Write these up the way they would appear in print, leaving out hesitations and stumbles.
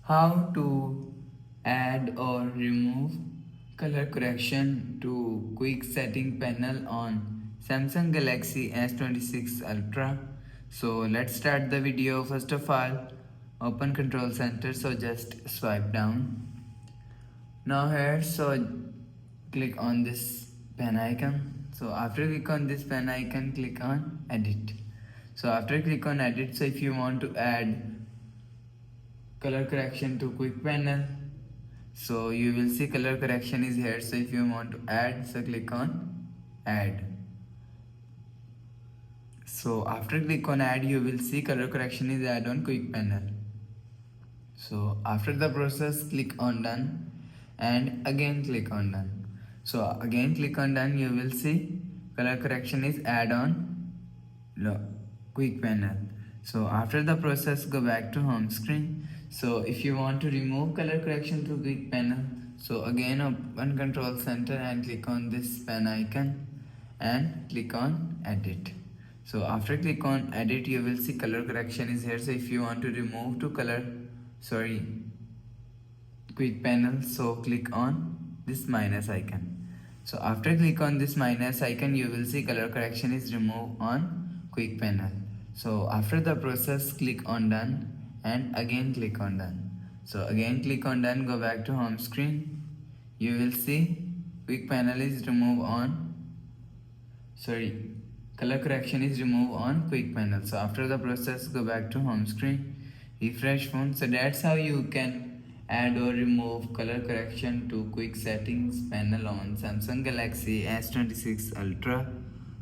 How to add or remove color correction to quick setting panel on Samsung Galaxy S26 Ultra. So let's start the video. First of all, open control center, so just swipe down. Now here, so click on this pen icon. So after click on this pen icon, click on edit. So after click on edit, so if you want to add color correction to quick panel, so you will see color correction is here. So if you want to add, so click on add. So after click on add, you will see color correction is add on quick panel. So after the process, click on done and again click on done. So again click on done, you will see color correction is add on quick panel. So after the process, go back to home screen. So if you want to remove color correction to quick panel, so again open control center and click on this pen icon and click on edit. So after click on edit, you will see color correction is here. So if you want to remove to quick panel, so click on this minus icon. So after click on this minus icon, you will see color correction is removed on quick panel. So after the process, click on done and again click on done. So again click on done, go back to home screen. You will see quick panel is removed on color correction is removed on quick panel. So after the process, go back to home screen, refresh phone. So that's how you can add or remove color correction to quick settings panel on Samsung Galaxy S26 Ultra.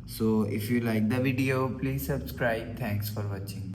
So if you like the video, please subscribe. Thanks for watching.